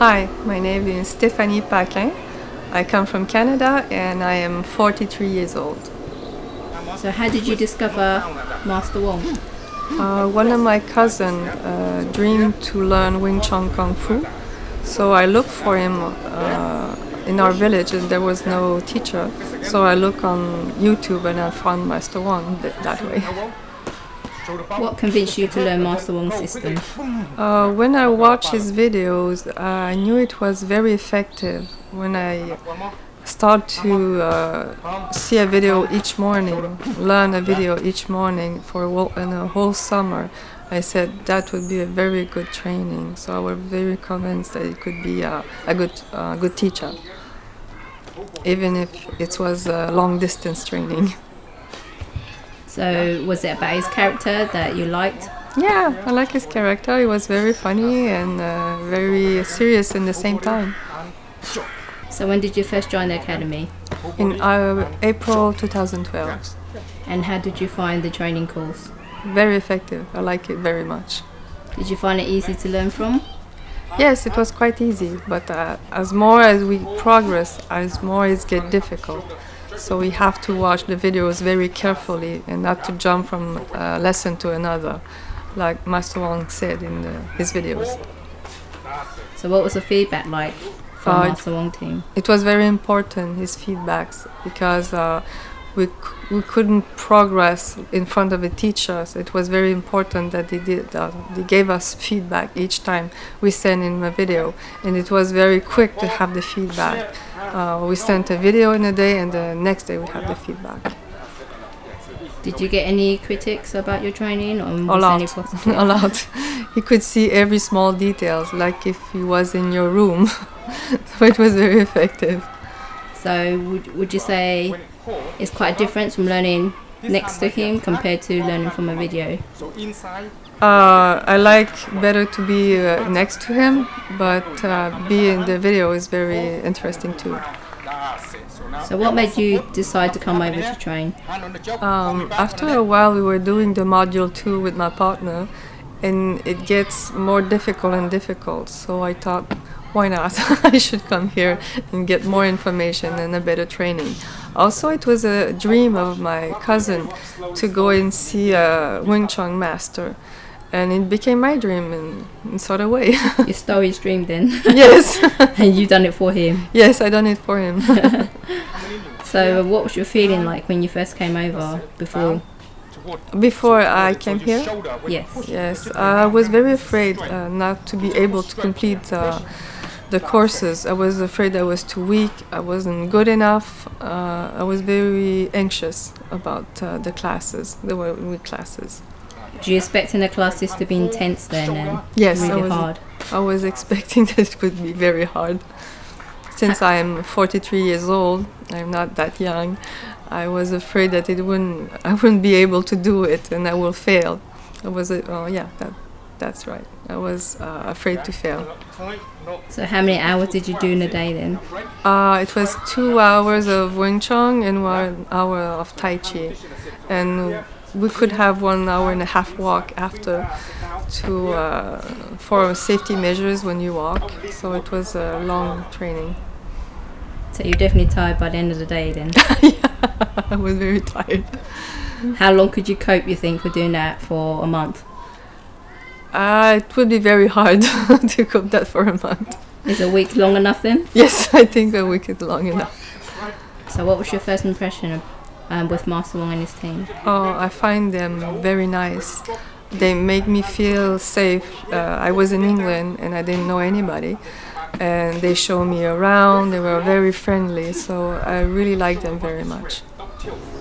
Hi, my name is Stéphanie Paquin. I come from Canada and I am 43 years old. So how did you discover Master Wong? One of my cousins dreamed to learn Wing Chun Kung Fu, so I looked for him in our village and there was no teacher. So I looked on YouTube and I found Master Wong that way. What convinced you to learn Master Wong's system? When I watched his videos, I knew it was very effective. When I start to see a video each morning, learn a video each morning for a whole summer, I said that would be a very good training. So I was very convinced that it could be a good teacher, even if it was a long distance training. So was it about his character that you liked? Yeah, I like his character. He was very funny and very serious in the same time. So when did you first join the academy? In April 2012. And how did you find the training course? Very effective. I like it very much. Did you find it easy to learn from? Yes, it was quite easy, but as more as we progress, as more it gets difficult. So we have to watch the videos very carefully and not to jump from a lesson to another, like Master Wong said in his videos. So what was the feedback like from Master Wong team? It was very important, his feedbacks, because we couldn't progress in front of the teachers. It was very important that they gave us feedback each time we sent in a video, and it was very quick to have the feedback. We sent a video in a day and the next day we had the feedback. Did you get any critics about your training? Or a lot. A lot. You could see every small details, like if he was in your room. So it was very effective. So would you say it's quite a difference from learning next to him compared to learning from a video? I like better to be next to him, but be in the video is very interesting too. So what made you decide to come over to train? After a while we were doing the module 2 with my partner and it gets more difficult and difficult, so I thought, why not? I should come here and get more information and a better training. Also, it was a dream of my cousin to go and see a Wing Chun master. And it became my dream in sort of way. You stole his dream then? Yes. And you done it for him? Yes, I done it for him. So what was your feeling like when you first came over before? Before I came here? Yes. Yes, I was very afraid not to be able to complete the courses. I was afraid I was too weak, I wasn't good enough. I was very anxious about the classes, the week classes. Were you expecting the classes to be intense then and yes, really hard? I was expecting that it would be very hard. Since I am 43 years old, I'm not that young, I was afraid that I wouldn't be able to do it and I will fail. I was, that's right. I was afraid to fail. So how many hours did you do in a day then? It was 2 hours of Wing Chun and 1 hour of Tai Chi. And we could have 1 hour and a half walk after for safety measures when you walk. So it was a long training. So you're definitely tired by the end of the day then? Yeah, I was very tired. How long could you cope, you think, for doing that for a month? It would be very hard to cope that for a month. Is a week long enough then? Yes, I think a week is long enough. So what was your first impression with Master Wong and his team? Oh, I find them very nice. They make me feel safe. I was in England and I didn't know anybody. And they showed me around, they were very friendly, so I really like them very much.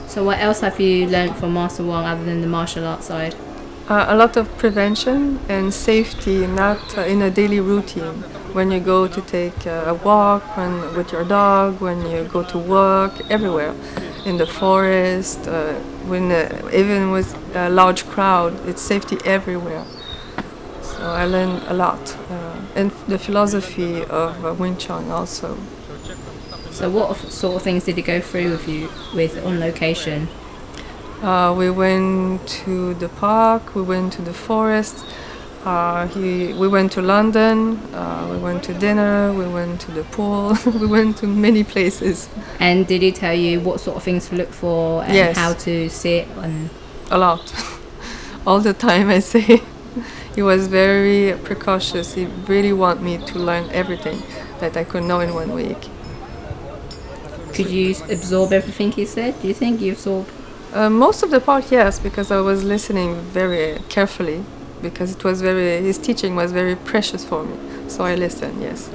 So what else have you learned from Master Wong other than the martial arts side? A lot of prevention and safety, not in a daily routine. When you go to take a walk with your dog, when you go to work, everywhere. In the forest, even with a large crowd, it's safety everywhere. So I learned a lot. And the philosophy of Wing Chun also. So what sort of things did he go through with you on location? We went to the park, we went to the forest, We went to London, we went to dinner, we went to the pool, we went to many places. And did he tell you what sort of things to look for and Yes. how to sit? And A lot. All the time, I say. He was very precautious. He really wanted me to learn everything that I could know in 1 week. could you absorb everything he said? Do you think you absorbed? Most of the part, yes, because I was listening very carefully, because his teaching was very precious for me. So I listened, yes.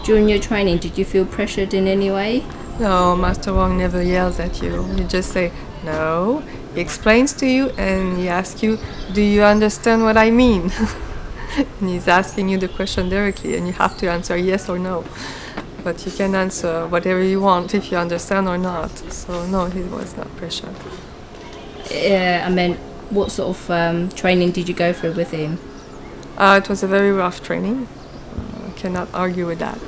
During your training, did you feel pressured in any way? No, Master Wong never yells at you. You just say, no. He explains to you and he asks you, do you understand what I mean? And he's asking you the question directly and you have to answer yes or no. But you can answer whatever you want if you understand or not. So no, he was not pressured. I mean, what sort of training did you go through with him? It was a very rough training. I cannot argue with that.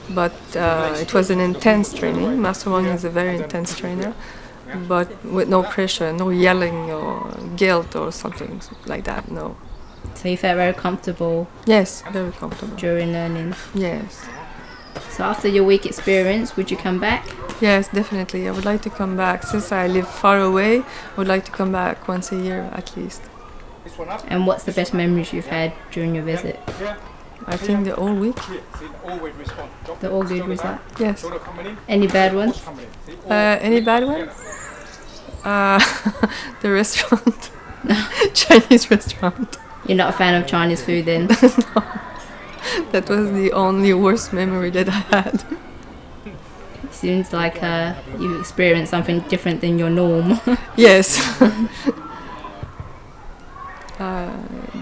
But it was an intense training. Master Wong is a very intense trainer, but with no pressure, no yelling or guilt or something like that, no. So you felt very comfortable Yes, very comfortable. during learning. Yes. So after your week experience, would you come back? Yes, definitely. I would like to come back. Since I live far away, I would like to come back once a year at least. And what's the best memories you've had during your visit? I think the whole week. They're all good, was that? Yes. Any bad ones? Any bad ones? The restaurant. Chinese restaurant. You're not a fan of Chinese food then? That was the only worst memory that I had. Seems like you experienced something different than your norm. Yes.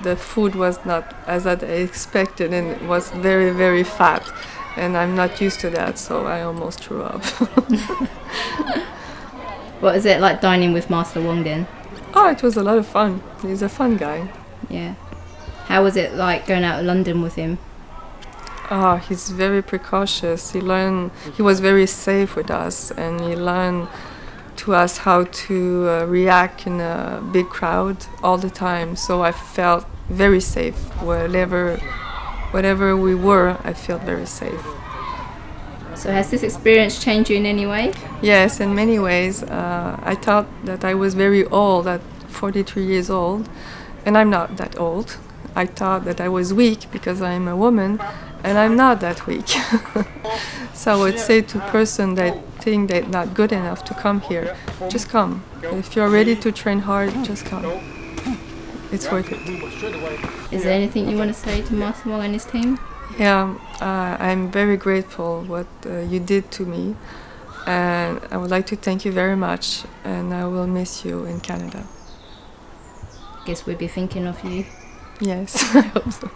The food was not as I expected and it was very, very fat. And I'm not used to that, so I almost threw up. What is it like dining with Master Wong then? Oh, it was a lot of fun. He's a fun guy. Yeah. How was it like going out to London with him? He's very precautious. He was very safe with us and he learned to us how to react in a big crowd all the time. So I felt very safe. Whatever we were, I felt very safe. So has this experience changed you in any way? Yes, in many ways. I thought that I was very old, at 43 years old, and I'm not that old. I thought that I was weak because I'm a woman, and I'm not that weak. So I would say to a person that think they're not good enough to come here, just come. If you're ready to train hard, just come. It's worth it. Is there anything you want to say to Master Wong and his team? Yeah, I'm very grateful what you did to me, and I would like to thank you very much, and I will miss you in Canada. Guess we'll be thinking of you. Yes, I hope so.